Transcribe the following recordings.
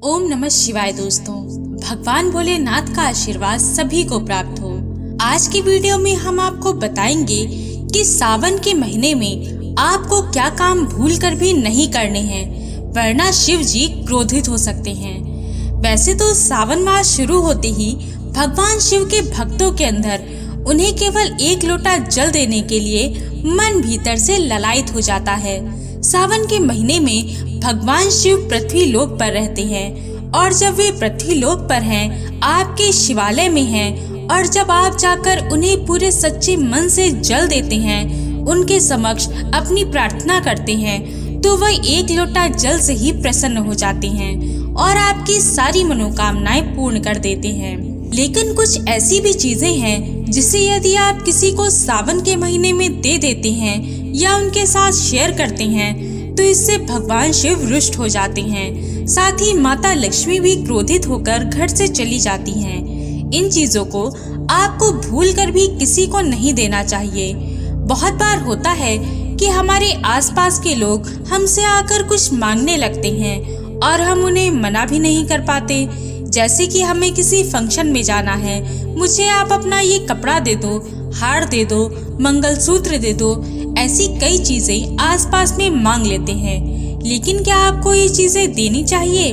ओम नमः शिवाय। दोस्तों, भगवान भोलेनाथ का आशीर्वाद सभी को प्राप्त हो। आज की वीडियो में हम आपको बताएंगे कि सावन के महीने में आपको क्या काम भूल कर भी नहीं करने हैं, वरना शिव जी क्रोधित हो सकते हैं। वैसे तो सावन मास शुरू होते ही भगवान शिव के भक्तों के अंदर उन्हें केवल एक लोटा जल देने के लिए मन भीतर से ललायत हो जाता है। सावन के महीने में भगवान शिव पृथ्वी लोक पर रहते हैं और जब वे पृथ्वी लोक पर हैं, आपके शिवालय में हैं और जब आप जाकर उन्हें पूरे सच्चे मन से जल देते हैं, उनके समक्ष अपनी प्रार्थना करते हैं, तो वह एक लोटा जल से ही प्रसन्न हो जाते हैं और आपकी सारी मनोकामनाएं पूर्ण कर देते हैं। लेकिन कुछ ऐसी भी चीजें हैं जिसे यदि आप किसी को सावन के महीने में दे देते हैं या उनके साथ शेयर करते हैं, तो इससे भगवान शिव रुष्ट हो जाते हैं। साथ ही माता लक्ष्मी भी क्रोधित होकर घर से चली जाती हैं। इन चीजों को आपको भूल कर भी किसी को नहीं देना चाहिए। बहुत बार होता है कि हमारे आसपास के लोग हमसे आकर कुछ मांगने लगते हैं और हम उन्हें मना भी नहीं कर पाते। जैसे कि हमें किसी फंक्शन में जाना है, मुझे आप अपना ये कपड़ा दे दो, हार दे दो, मंगलसूत्र दे दो, ऐसी कई चीजें आसपास में मांग लेते हैं। लेकिन क्या आपको ये चीजें देनी चाहिए?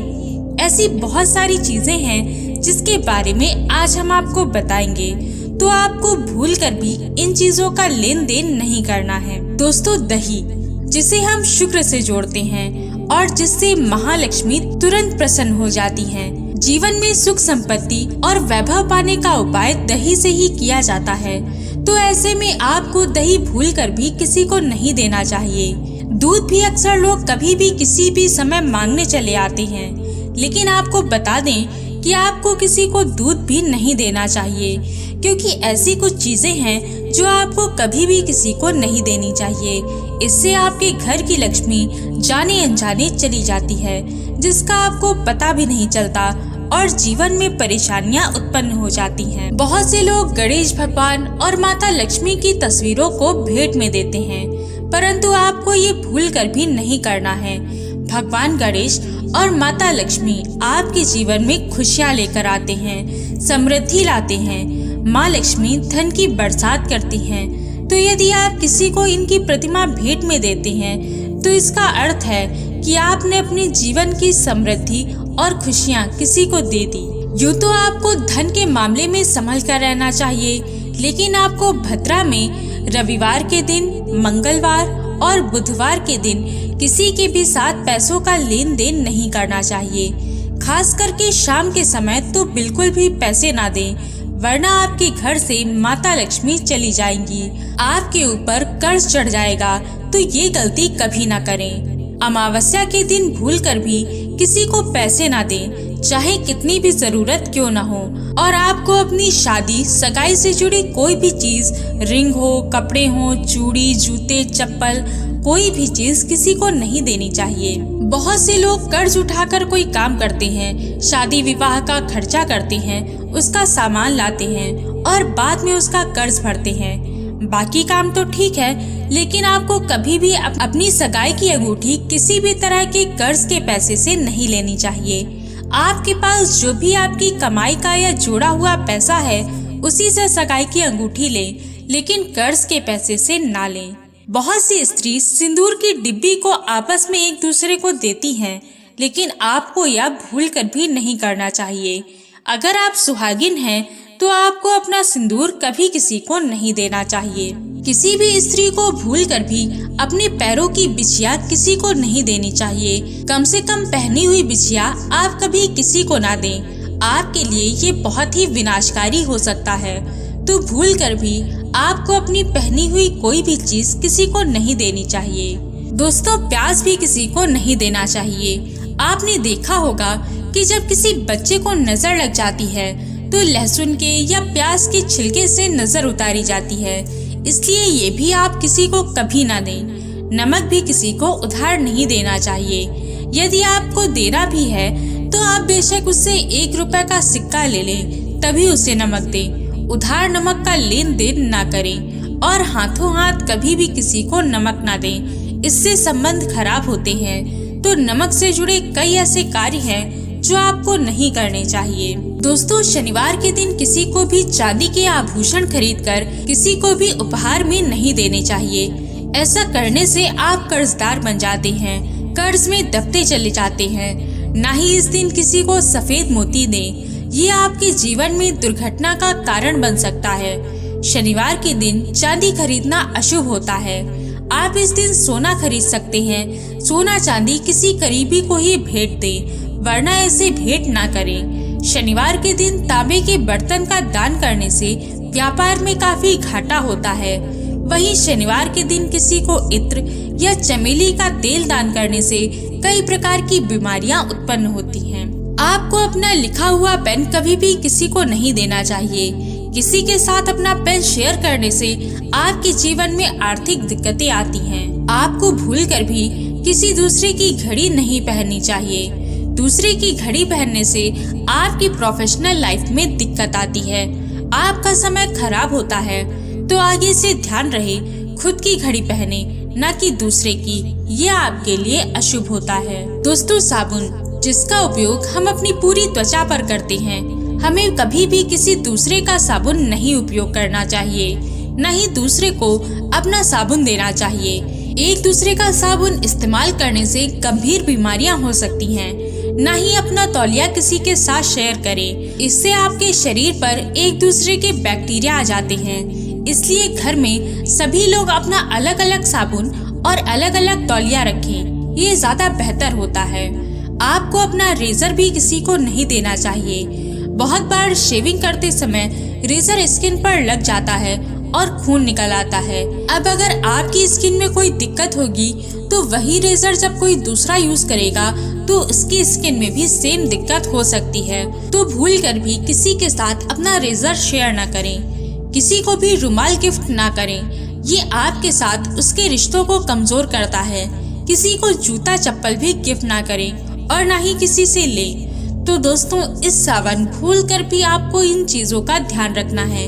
ऐसी बहुत सारी चीजें हैं जिसके बारे में आज हम आपको बताएंगे, तो आपको भूल कर भी इन चीजों का लेन देन नहीं करना है। दोस्तों, दही, जिसे हम शुक्र से जोड़ते हैं और जिससे महालक्ष्मी तुरंत प्रसन्न हो जाती हैं। जीवन में सुख संपत्ति और वैभव पाने का उपाय दही से ही किया जाता है, तो ऐसे में आपको दही भूल कर भी किसी को नहीं देना चाहिए। दूध भी अक्सर लोग कभी भी किसी भी समय मांगने चले आते हैं, लेकिन आपको बता दें कि आपको किसी को दूध भी नहीं देना चाहिए, क्योंकि ऐसी कुछ चीजें हैं जो आपको कभी भी किसी को नहीं देनी चाहिए। इससे आपके घर की लक्ष्मी जाने अनजाने चली जाती है, जिसका आपको पता भी नहीं चलता और जीवन में परेशानियां उत्पन्न हो जाती हैं। बहुत से लोग गणेश भगवान और माता लक्ष्मी की तस्वीरों को भेंट में देते हैं, परंतु आपको ये भूल कर भी नहीं करना है। भगवान गणेश और माता लक्ष्मी आपके जीवन में खुशियां लेकर आते हैं, समृद्धि लाते हैं। माँ लक्ष्मी धन की बरसात करती हैं, तो यदि आप किसी को इनकी प्रतिमा भेंट में देते हैं, तो इसका अर्थ है कि आपने अपने जीवन की समृद्धि और खुशियां किसी को दे दी। यूँ तो आपको धन के मामले में संभल कर रहना चाहिए, लेकिन आपको भद्रा में रविवार के दिन, मंगलवार और बुधवार के दिन किसी के भी साथ पैसों का लेन देन नहीं करना चाहिए। खास करके शाम के समय तो बिल्कुल भी पैसे ना दें, वरना आपके घर से माता लक्ष्मी चली जाएंगी, आपके ऊपर कर्ज चढ़ जाएगा। तो ये गलती कभी ना करें। अमावस्या के दिन भूलकर भी किसी को पैसे ना दें, चाहे कितनी भी जरूरत क्यों ना हो। और आपको अपनी शादी सगाई से जुड़ी कोई भी चीज, रिंग हो, कपड़े हो, चूड़ी, जूते, चप्पल, कोई भी चीज किसी को नहीं देनी चाहिए। बहुत से लोग कर्ज उठाकर कोई काम करते हैं, शादी विवाह का खर्चा करते हैं, उसका सामान लाते हैं और बाद में उसका कर्ज भरते हैं। बाकी काम तो ठीक है, लेकिन आपको कभी भी अपनी सगाई की अंगूठी किसी भी तरह के कर्ज के पैसे से नहीं लेनी चाहिए। आपके पास जो भी आपकी कमाई का या जोड़ा हुआ पैसा है, उसी से सगाई की अंगूठी लें, लेकिन कर्ज के पैसे से ना लें। बहुत सी स्त्री सिंदूर की डिब्बी को आपस में एक दूसरे को देती हैं, लेकिन आपको यह भूल कर भी नहीं करना चाहिए। अगर आप सुहागिन हैं, तो आपको अपना सिंदूर कभी किसी को नहीं देना चाहिए। किसी भी स्त्री को भूल कर भी अपने पैरों की बिछिया किसी को नहीं देनी चाहिए। कम से कम पहनी हुई बिछिया आप कभी किसी को ना दें, आपके लिए ये बहुत ही विनाशकारी हो सकता है। तो भूल कर भी आपको अपनी पहनी हुई कोई भी चीज किसी को नहीं देनी चाहिए। दोस्तों, प्याज भी किसी को नहीं देना चाहिए। आपने देखा होगा कि जब किसी बच्चे को नजर लग जाती है, तो लहसुन के या प्याज के छिलके से नजर उतारी जाती है, इसलिए ये भी आप किसी को कभी ना दें। नमक भी किसी को उधार नहीं देना चाहिए। यदि आपको देना भी है, तो आप बेशक उससे 1 रुपए का सिक्का ले लें, तभी उसे नमक दें। उधार नमक का लेन देन ना करें और हाथों हाथ कभी भी किसी को नमक ना दें, इससे संबंध खराब होते हैं। तो नमक से जुड़े कई ऐसे कार्य हैं जो आपको नहीं करने चाहिए। दोस्तों, शनिवार के दिन किसी को भी चांदी के आभूषण खरीदकर किसी को भी उपहार में नहीं देने चाहिए। ऐसा करने से आप कर्जदार बन जाते हैं, कर्ज में दबते चले जाते हैं। ना ही इस दिन किसी को सफेद मोती दें, ये आपके जीवन में दुर्घटना का कारण बन सकता है। शनिवार के दिन चांदी खरीदना अशुभ होता है। आप इस दिन सोना खरीद सकते हैं। सोना चांदी किसी करीबी को ही भेंट दें, वरना ऐसे भेंट ना करें। शनिवार के दिन तांबे के बर्तन का दान करने से व्यापार में काफी घाटा होता है। वहीं शनिवार के दिन किसी को इत्र या चमेली का तेल दान करने से कई प्रकार की बीमारियां उत्पन्न होती हैं। आपको अपना लिखा हुआ पेन कभी भी किसी को नहीं देना चाहिए। किसी के साथ अपना पेन शेयर करने से आपके जीवन में आर्थिक दिक्कतें आती हैं। आपको भूलकर भी किसी दूसरे की घड़ी नहीं पहननी चाहिए। दूसरे की घड़ी पहनने से आपकी प्रोफेशनल लाइफ में दिक्कत आती है, आपका समय खराब होता है। तो आगे से ध्यान रहे, खुद की घड़ी पहने, न कि दूसरे की। ये आपके लिए अशुभ होता है। दोस्तों, साबुन जिसका उपयोग हम अपनी पूरी त्वचा पर करते हैं, हमें कभी भी किसी दूसरे का साबुन नहीं उपयोग करना चाहिए, न ही दूसरे को अपना साबुन देना चाहिए। एक दूसरे का साबुन इस्तेमाल करने से गंभीर बीमारियां हो सकती हैं। न ही अपना तौलिया किसी के साथ शेयर करें, इससे आपके शरीर पर एक दूसरे के बैक्टीरिया आ जाते हैं। इसलिए घर में सभी लोग अपना अलग अलग साबुन और अलग अलग तौलिया रखें, ये ज्यादा बेहतर होता है। आपको अपना रेजर भी किसी को नहीं देना चाहिए। बहुत बार शेविंग करते समय रेजर स्किन पर लग जाता है और खून निकल आता है। अब अगर आपकी स्किन में कोई दिक्कत होगी तो वही रेजर जब कोई दूसरा यूज करेगा तो उसकी स्किन में भी सेम दिक्कत हो सकती है। तो भूल कर भी किसी के साथ अपना रेजर शेयर ना करें। किसी को भी रुमाल गिफ्ट ना करें, ये आपके साथ उसके रिश्तों को कमजोर करता है। किसी को जूता चप्पल भी गिफ्ट ना करें और ना ही किसी से ले। तो दोस्तों, इस सावन भूल कर भी आपको इन चीजों का ध्यान रखना है।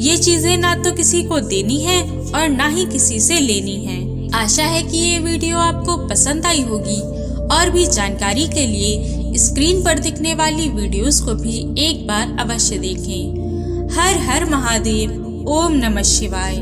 ये चीजें ना तो किसी को देनी है और ना ही किसी से लेनी है। आशा है कि ये वीडियो आपको पसंद आई होगी। और भी जानकारी के लिए स्क्रीन पर दिखने वाली वीडियोस को भी एक बार अवश्य देखें। हर हर महादेव। ओम नमः शिवाय।